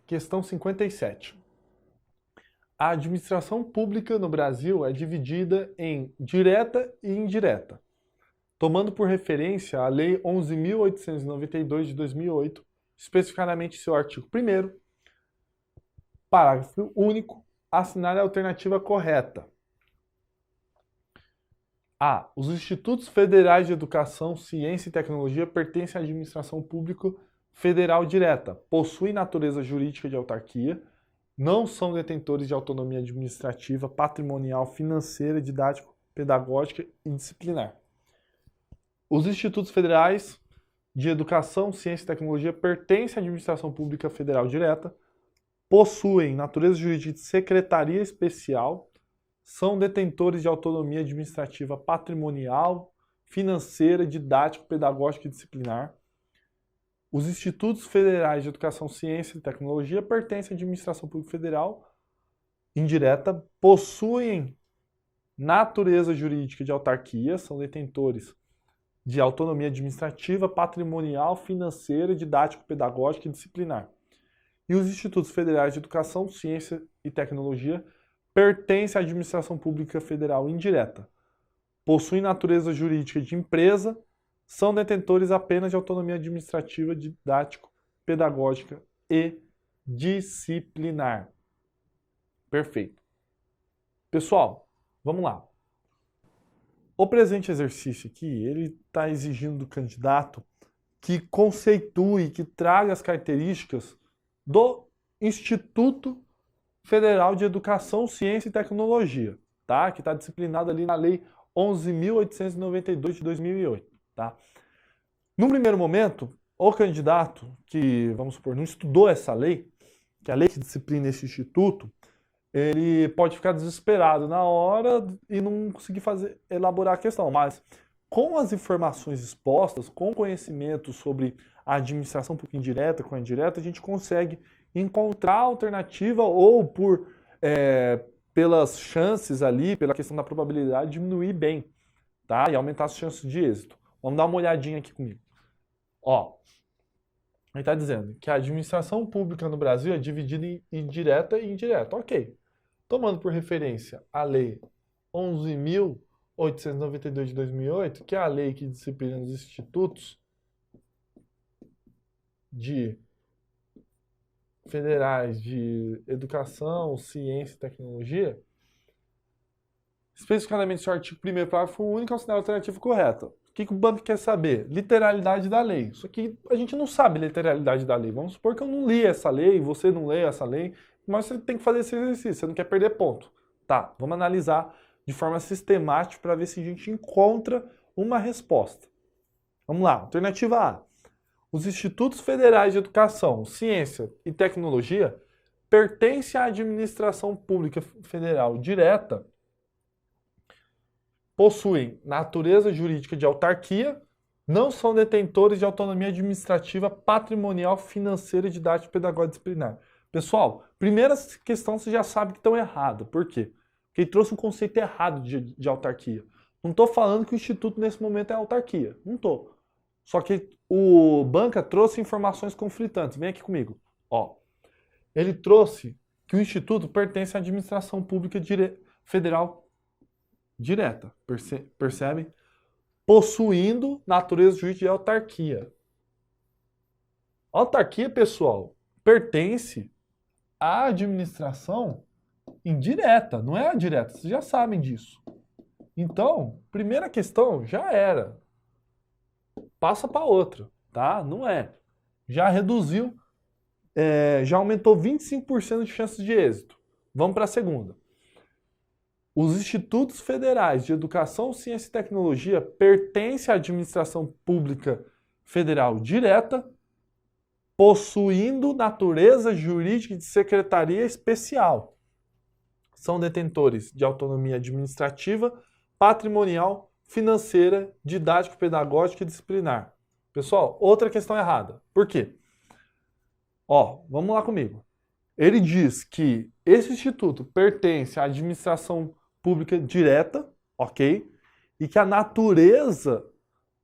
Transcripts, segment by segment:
Questão 57. A administração pública no Brasil é dividida em direta e indireta, tomando por referência a Lei 11.892 de 2008, especificamente seu artigo 1º, parágrafo único, assinale a alternativa correta. A. Os Institutos Federais de Educação, Ciência e Tecnologia pertencem à administração pública federal direta, possuem natureza jurídica de autarquia, não são detentores de autonomia administrativa, patrimonial, financeira, didático, pedagógica e disciplinar. Os Institutos Federais de Educação, Ciência e Tecnologia pertencem à administração pública federal direta, possuem natureza jurídica de secretaria especial, são detentores de autonomia administrativa patrimonial, financeira, didático, pedagógica e disciplinar. Os Institutos Federais de Educação, Ciência e Tecnologia pertencem à administração pública federal indireta, possuem natureza jurídica de autarquia, são detentores de autonomia administrativa, patrimonial, financeira, didático, pedagógica e disciplinar. E os Institutos Federais de Educação, Ciência e Tecnologia pertencem à administração pública federal indireta, possuem natureza jurídica de empresa, são detentores apenas de autonomia administrativa, didático, pedagógica e disciplinar. Perfeito. Pessoal, vamos lá. O presente exercício aqui, ele está exigindo do candidato que conceitue, que traga as características do Instituto Federal de Educação, Ciência e Tecnologia, tá? Que está disciplinado ali na Lei 11.892 de 2008. Tá? No primeiro momento, o candidato que, vamos supor, não estudou essa lei, que é a lei que disciplina esse instituto, ele pode ficar desesperado na hora e não conseguir elaborar a questão. Mas com as informações expostas, com conhecimento sobre a administração pública indireta com a indireta, a gente consegue encontrar alternativa ou pelas chances ali, pela questão da probabilidade, diminuir bem, tá? E aumentar as chances de êxito. Vamos dar uma olhadinha aqui comigo. Ó, ele está dizendo que a administração pública no Brasil é dividida em direta e indireta. Ok. Tomando por referência a Lei 11.892 de 2008, que é a lei que disciplina os institutos federais de educação, ciência e tecnologia, especificamente seu artigo 1º, parágrafo único, assinale a alternativa correta. O que o banco quer saber? Literalidade da lei. Só que a gente não sabe literalidade da lei. Vamos supor que eu não li essa lei, você não lê essa lei, mas você tem que fazer esse exercício, você não quer perder ponto. Tá, vamos analisar de forma sistemática para ver se a gente encontra uma resposta. Vamos lá, alternativa A. Os Institutos Federais de Educação, Ciência e Tecnologia pertencem à administração pública federal direta, possuem natureza jurídica de autarquia, não são detentores de autonomia administrativa, patrimonial, financeira, didática, pedagógica e disciplinar. Pessoal, primeira questão você já sabe que estão errado. Por quê? Porque ele trouxe um conceito errado de autarquia. Não estou falando que o Instituto nesse momento é autarquia. Não estou. Só que o Banca trouxe informações conflitantes. Vem aqui comigo. Ó, ele trouxe que o Instituto pertence à administração pública federal direta, percebe? Possuindo natureza jurídica de autarquia. A autarquia, pessoal, pertence à administração indireta, não é a direta, vocês já sabem disso. Então, primeira questão já era. Passa para outra, tá? Não é. Já reduziu, já aumentou 25% de chances de êxito. Vamos para a segunda. Os Institutos Federais de Educação, Ciência e Tecnologia pertencem à administração pública federal direta, possuindo natureza jurídica de secretaria especial. São detentores de autonomia administrativa, patrimonial, financeira, didático, pedagógica e disciplinar. Pessoal, outra questão errada. Por quê? Ó, vamos lá comigo. Ele diz que esse instituto pertence à administração pública direta, ok? E que a natureza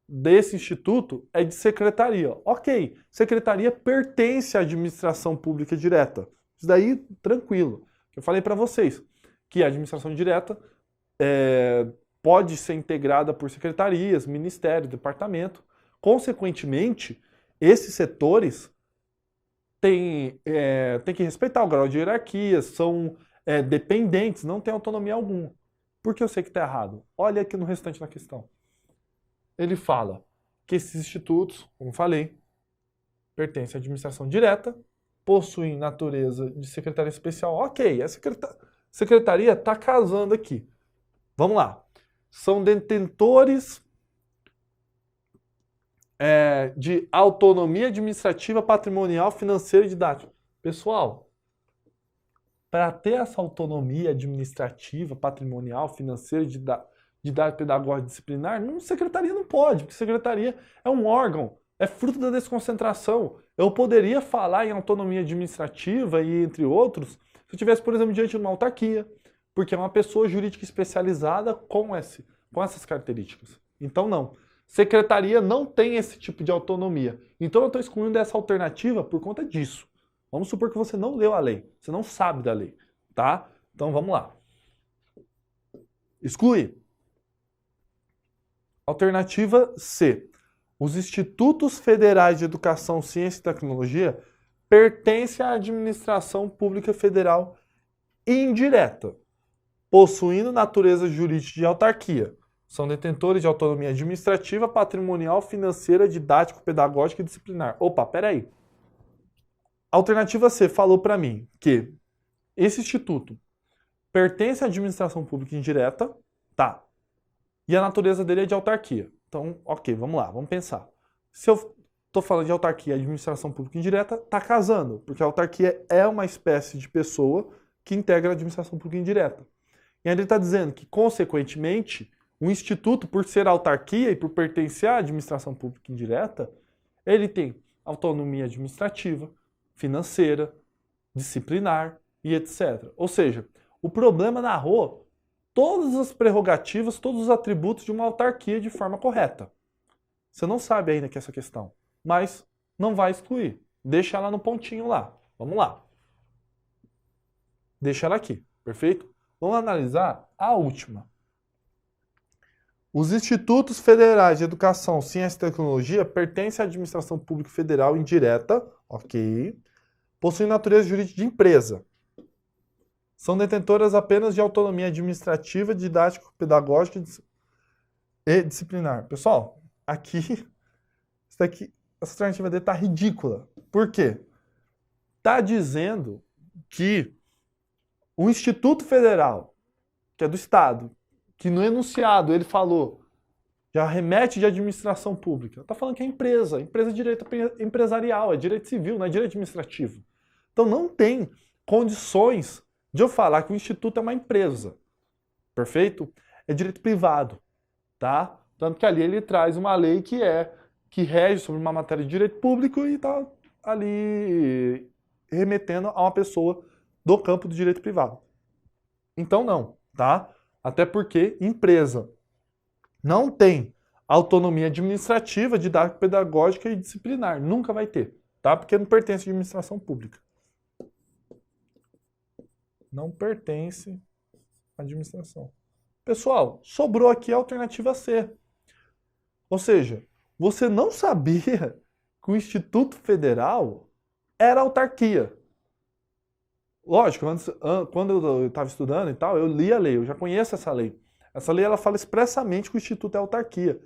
desse instituto é de secretaria. Ok, secretaria pertence à administração pública direta. Isso daí, tranquilo. Eu falei para vocês que a administração direta pode ser integrada por secretarias, ministério, departamento. Consequentemente, esses setores têm que respeitar o grau de hierarquia, são dependentes, não têm autonomia alguma. Por que eu sei que está errado? Olha aqui no restante da questão. Ele fala que esses institutos, como falei, pertencem à administração direta, possuem natureza de secretaria especial. Ok, a secretaria está casando aqui. Vamos lá. São detentores de autonomia administrativa, patrimonial, financeira e didática. Pessoal, para ter essa autonomia administrativa, patrimonial, financeira, didática, pedagógica, disciplinar, secretaria não pode, porque secretaria é um órgão, é fruto da desconcentração. Eu poderia falar em autonomia administrativa e entre outros, se eu estivesse, por exemplo, diante de uma autarquia, porque é uma pessoa jurídica especializada com essas características. Então, não. Secretaria não tem esse tipo de autonomia. Então, eu estou excluindo essa alternativa por conta disso. Vamos supor que você não leu a lei, você não sabe da lei, tá? Então, vamos lá. Exclui. Alternativa C. Os institutos federais de educação, ciência e tecnologia pertencem à administração pública federal indireta, possuindo natureza jurídica de autarquia. São detentores de autonomia administrativa, patrimonial, financeira, didático, pedagógica e disciplinar. Opa, peraí. Alternativa C falou para mim que esse instituto pertence à administração pública indireta, tá? E a natureza dele é de autarquia. Então, ok, vamos lá, vamos pensar. Se eu estou falando de autarquia e administração pública indireta, tá casando, porque a autarquia é uma espécie de pessoa que integra a administração pública indireta. E aí ele está dizendo que, consequentemente, o instituto, por ser autarquia e por pertencer à administração pública indireta, ele tem autonomia administrativa, financeira, disciplinar e etc. Ou seja, o problema narrou todas as prerrogativas, todos os atributos de uma autarquia de forma correta. Você não sabe ainda que é essa questão, mas não vai excluir. Deixa ela no pontinho lá. Vamos lá. Deixa ela aqui, perfeito? Vamos analisar a última. Os institutos federais de educação, ciência e tecnologia pertencem à administração pública federal indireta, ok? Possuem natureza jurídica de empresa. São detentoras apenas de autonomia administrativa, didático, pedagógica e disciplinar. Pessoal, aqui, essa alternativa D está ridícula. Por quê? Está dizendo que o Instituto Federal, que é do Estado, que no enunciado ele falou, já remete de administração pública, está falando que é empresa de direito empresarial, é direito civil, não é direito administrativo. Então não tem condições de eu falar que o Instituto é uma empresa, perfeito? É direito privado, tá? Tanto que ali ele traz uma lei que rege sobre uma matéria de direito público e está ali remetendo a uma pessoa do campo do direito privado. Então não, tá? Até porque empresa não tem autonomia administrativa, didática, pedagógica e disciplinar. Nunca vai ter, tá? Porque não pertence à administração pública. Não pertence à administração. Pessoal, sobrou aqui a alternativa C. Ou seja, você não sabia que o Instituto Federal era autarquia. Lógico, quando eu estava estudando e tal, eu li a lei, eu já conheço essa lei. Essa lei ela fala expressamente que o Instituto é autarquia.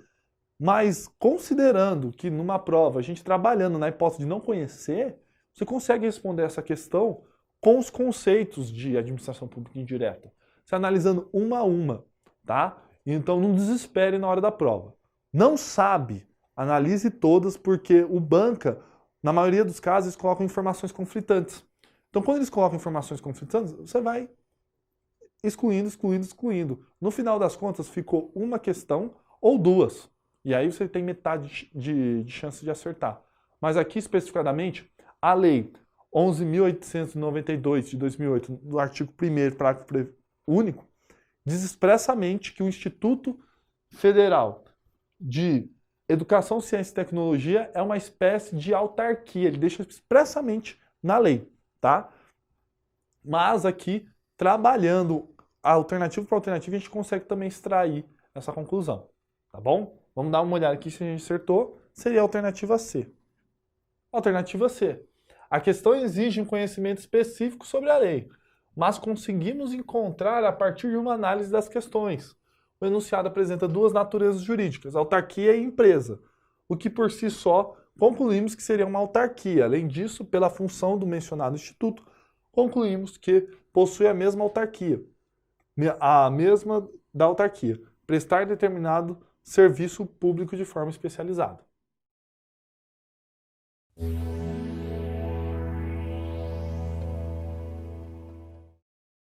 Mas considerando que numa prova, a gente trabalhando na hipótese de não conhecer, você consegue responder essa questão com os conceitos de administração pública indireta. Você analisando uma a uma, tá? Então não desespere na hora da prova. Não sabe, analise todas, porque o banca, na maioria dos casos, coloca informações conflitantes. Então, quando eles colocam informações conflitantes, você vai excluindo. No final das contas, ficou uma questão ou duas. E aí você tem metade de chance de acertar. Mas aqui, especificadamente, a lei 11.892 de 2008, no artigo 1º, parágrafo único, diz expressamente que o Instituto Federal de educação, ciência e tecnologia é uma espécie de autarquia, ele deixa expressamente na lei, tá? Mas aqui, trabalhando alternativa por alternativa, a gente consegue também extrair essa conclusão, tá bom? Vamos dar uma olhada aqui se a gente acertou. Seria a alternativa C. Alternativa C. A questão exige um conhecimento específico sobre a lei, mas conseguimos encontrar a partir de uma análise das questões. O enunciado apresenta duas naturezas jurídicas, autarquia e empresa, o que por si só concluímos que seria uma autarquia. Além disso, pela função do mencionado instituto, concluímos que possui a mesma autarquia, a mesma da autarquia, prestar determinado serviço público de forma especializada.